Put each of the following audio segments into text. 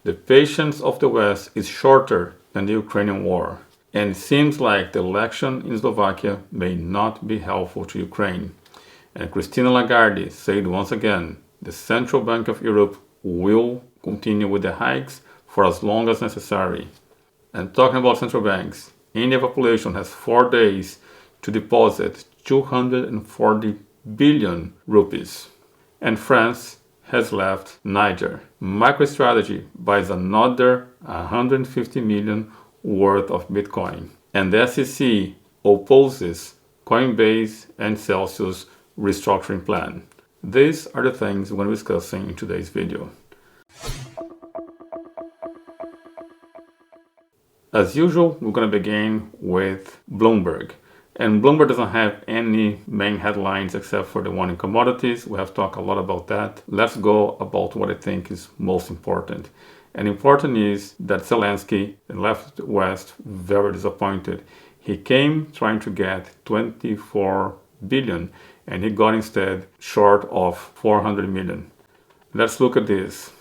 The patience of the West is shorter than the Ukrainian war, and it seems like the election in Slovakia may not be helpful to Ukraine. And Christine Lagarde said once again, the Central Bank of Europe will continue with the hikes for as long as necessary. And talking about central banks, India population has 4 days to deposit 240 billion rupees. And France has left Niger. Microstrategy buys another 150 million worth of Bitcoin. And the SEC opposes Coinbase and Celsius restructuring plan. These are the things we're discussing in today's video. As usual, we're going to begin with Bloomberg. And Bloomberg doesn't have any main headlines except for the one in commodities. We have talked a lot about that. Let's go about what I think is most important. And important is that Zelensky left West very disappointed. He came trying to get 24 billion and he got instead short of 400 million. Let's look at this.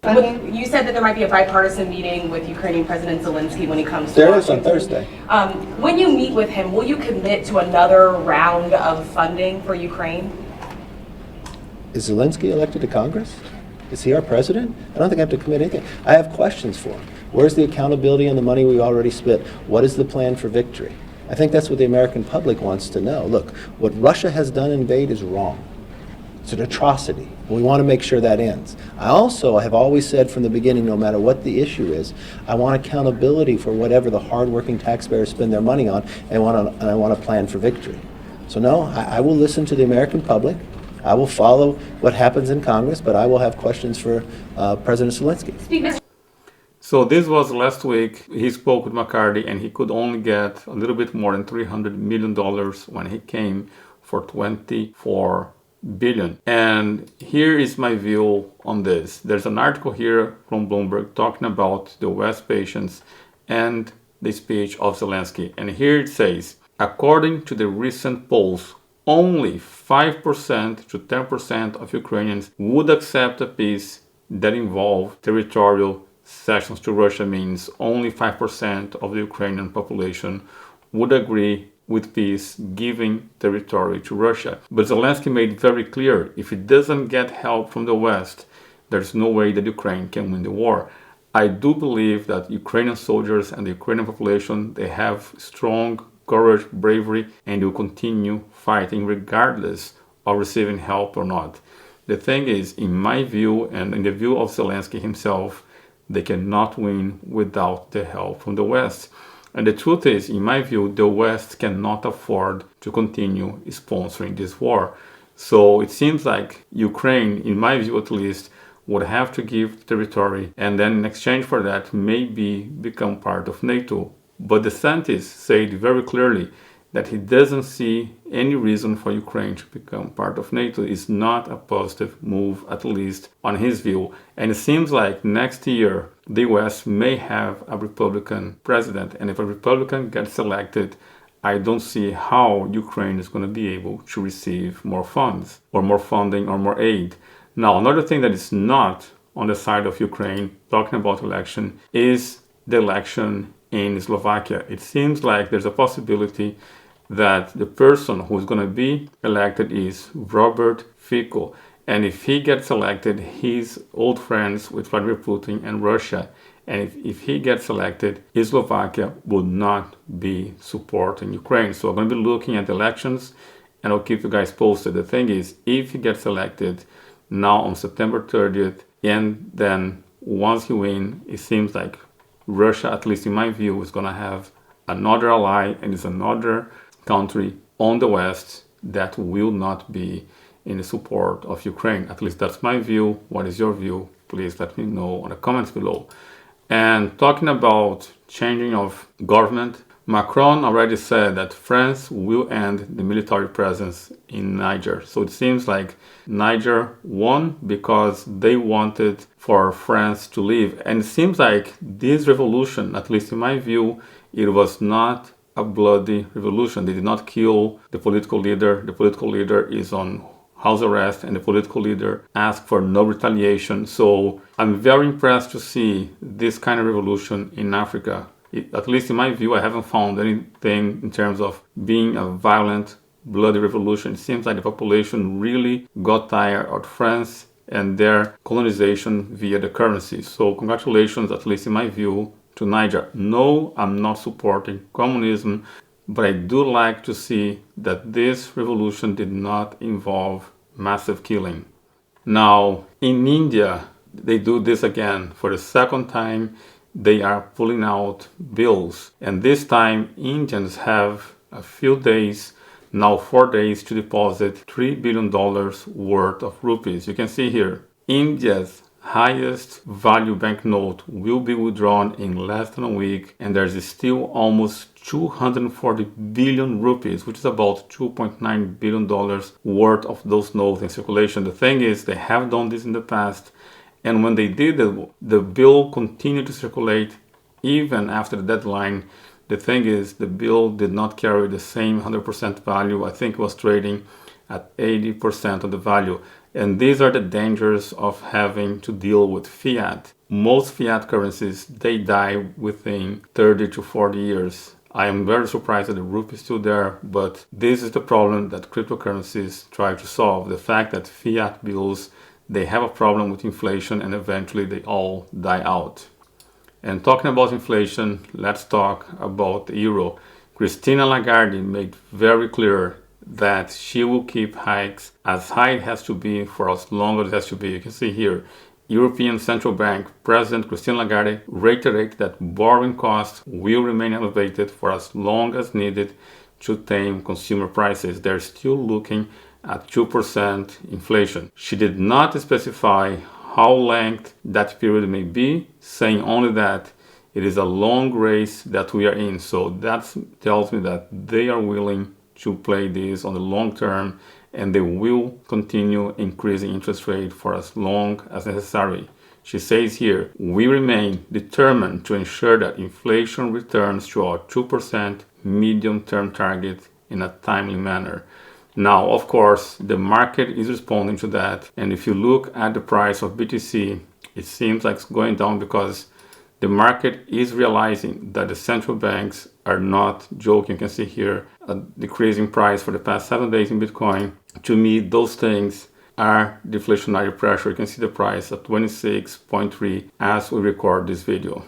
You said that there might be a bipartisan meeting with Ukrainian President Zelensky when he comes to There Washington. is on Thursday. When you meet with him, will you commit to another round of funding for Ukraine? Is Zelensky elected to Congress? Is he our president? I don't think I have to commit anything. I have questions for him. Where's the accountability on the money we already spent? What is the plan for victory? I think that's what the American public wants to know. Look, what Russia has done in invade is wrong. It's an atrocity. We want to make sure that ends. I also have always said from the beginning, no matter what the issue is, I want accountability for whatever the hardworking taxpayers spend their money on, and I want a plan for victory. So no, I will listen to the American public. I will follow what happens in Congress, but I will have questions for President Zelensky. So this was last week. He spoke with McCarthy and he could only get a little bit more than $300 million when he came for 24 billion. And here is my view on this. There's an article here from Bloomberg talking about the West patience and the speech of Zelensky. And here it says, according to the recent polls, only 5% to 10% of Ukrainians would accept a peace that involved territorial cessions to Russia. Means only 5% of the Ukrainian population would agree with peace giving territory to Russia. But Zelensky made very clear, if he doesn't get help from the West, there's no way that Ukraine can win the war. I do believe that Ukrainian soldiers and the Ukrainian population, they have strong courage, bravery, and will continue fighting regardless of receiving help or not. The thing is, in my view and in the view of Zelensky himself, they cannot win without the help from the West. And the truth is, in my view, the West cannot afford to continue sponsoring this war. So it seems like Ukraine, in my view at least, would have to give territory and then in exchange for that maybe become part of NATO. But DeSantis said very clearly that he doesn't see any reason for Ukraine to become part of NATO. It's not a positive move, at least on his view. And it seems like next year, the US may have a Republican president. And if a Republican gets elected, I don't see how Ukraine is going to be able to receive more funds or more funding or more aid. Now, another thing that is not on the side of Ukraine, talking about election, is the election in Slovakia. It seems like there's a possibility that the person who's going to be elected is Robert Fico. And if he gets elected, he's old friends with Vladimir Putin and Russia. And if he gets elected, Slovakia would not be supporting Ukraine. So I'm going to be looking at elections and I'll keep you guys posted. The thing is, if he gets elected now on September 30th, and then once he wins, it seems like Russia, at least in my view, is going to have another ally and is another country on the West that will not be in the support of Ukraine. At least that's my view. What is your view? Please let me know in the comments below. And talking about changing of government, Macron already said that France will end the military presence in Niger. So it seems like Niger won because they wanted for France to leave. And it seems like this revolution, at least in my view, it was not a bloody revolution. They did not kill the political leader. The political leader is on house arrest and the political leader asked for no retaliation. So I'm very impressed to see this kind of revolution in Africa. At least in my view, I haven't found anything in terms of being a violent, bloody revolution. It seems like the population really got tired of France and their colonization via the currency. So congratulations, at least in my view, to Niger. No, I'm not supporting communism, but I do like to see that this revolution did not involve massive killing. Now, in India, they do this again. For the second time, they are pulling out bills. And this time, Indians have a few days, now 4 days, to deposit $3 billion worth of rupees. You can see here, India's highest value banknote will be withdrawn in less than a week, and there's still almost 240 billion rupees, which is about $2.9 billion worth of those notes in circulation. The thing is, they have done this in the past, and when they did it, the bill continued to circulate even after the deadline. The thing is, the bill did not carry the same 100% value. I think it was trading at 80% of the value. And these are the dangers of having to deal with fiat. Most fiat currencies, they die within 30 to 40 years. I am very surprised that the rupee is still there, but this is the problem that cryptocurrencies try to solve. The fact that fiat bills, they have a problem with inflation and eventually they all die out. And talking about inflation, let's talk about the euro. Christine Lagarde made very clear that she will keep hikes as high it has to be for as long as it has to be. You can see here, European Central Bank President Christine Lagarde reiterated that borrowing costs will remain elevated for as long as needed to tame consumer prices. They're still looking at 2% inflation. She did not specify how long that period may be, saying only that it is a long race that we are in. So that tells me that they are willing to play this on the long term, and they will continue increasing interest rate for as long as necessary. She says here, we remain determined to ensure that inflation returns to our 2% medium-term target in a timely manner. Now, of course, the market is responding to that. And if you look at the price of BTC, it seems like it's going down because the market is realizing that the central banks are not joking. You can see here a decreasing price for the past 7 days in Bitcoin. To me, those things are deflationary pressure. You can see the price at 26.3 as we record this video.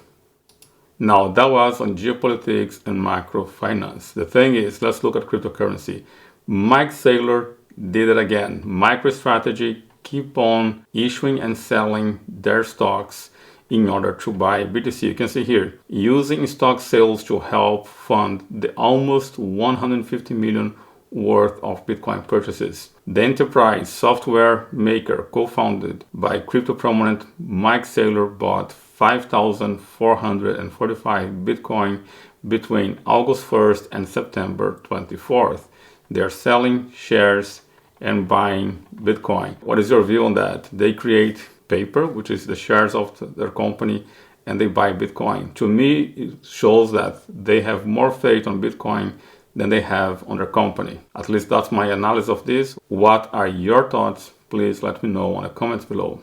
Now, that was on geopolitics and microfinance. The thing is, let's look at cryptocurrency. Mike Saylor did it again. Microstrategy keep on issuing and selling their stocks in order to buy BTC. You can see here, using stock sales to help fund the almost 150 million worth of Bitcoin purchases. The enterprise software maker co-founded by crypto prominent Mike Saylor bought 5,445 Bitcoin between August 1st and September 24th. They're selling shares and buying Bitcoin. What is your view on that? They create paper, which is the shares of their company, and they buy Bitcoin. To me, it shows that they have more faith on Bitcoin than they have on their company. At least that's my analysis of this. What are your thoughts? Please let me know in the comments below.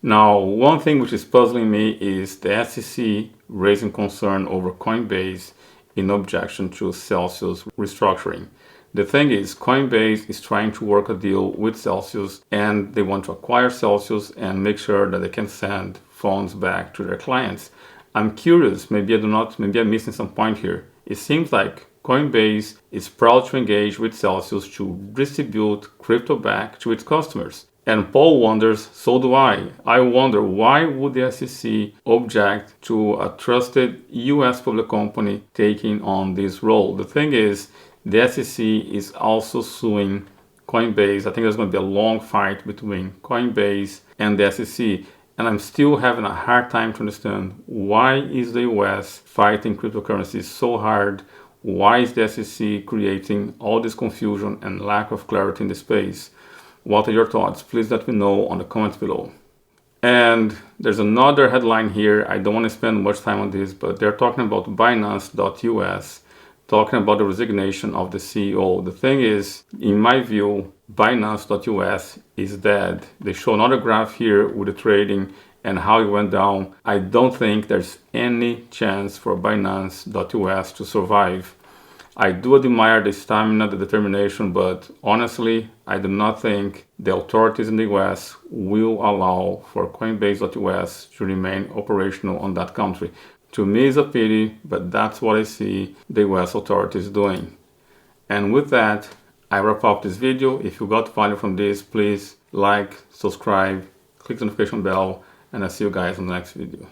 Now, one thing which is puzzling me is the SEC raising concern over Coinbase in objection to Celsius restructuring. The thing is, Coinbase is trying to work a deal with Celsius, and they want to acquire Celsius and make sure that they can send funds back to their clients. I'm curious, maybe I'm missing some point here. It seems like Coinbase is proud to engage with Celsius to distribute crypto back to its customers. And Paul wonders, so do I. I wonder, why would the SEC object to a trusted US public company taking on this role? The thing is, the SEC is also suing Coinbase. I think there's going to be a long fight between Coinbase and the SEC. And I'm still having a hard time to understand, why is the US fighting cryptocurrencies so hard? Why is the SEC creating all this confusion and lack of clarity in the space? What are your thoughts? Please let me know on the comments below. And there's another headline here. I don't want to spend much time on this, but they're talking about Binance.us. talking about the resignation of the CEO. The thing is, in my view, Binance.us is dead. They show another graph here with the trading and how it went down. I don't think there's any chance for Binance.us to survive. I do admire the stamina, the determination, but honestly, I do not think the authorities in the US will allow for Coinbase.us to remain operational on that country. To me, it's a pity, but that's what I see the US authorities doing. And with that, I wrap up this video. If you got value from this, please like, subscribe, click the notification bell, and I'll see you guys in the next video.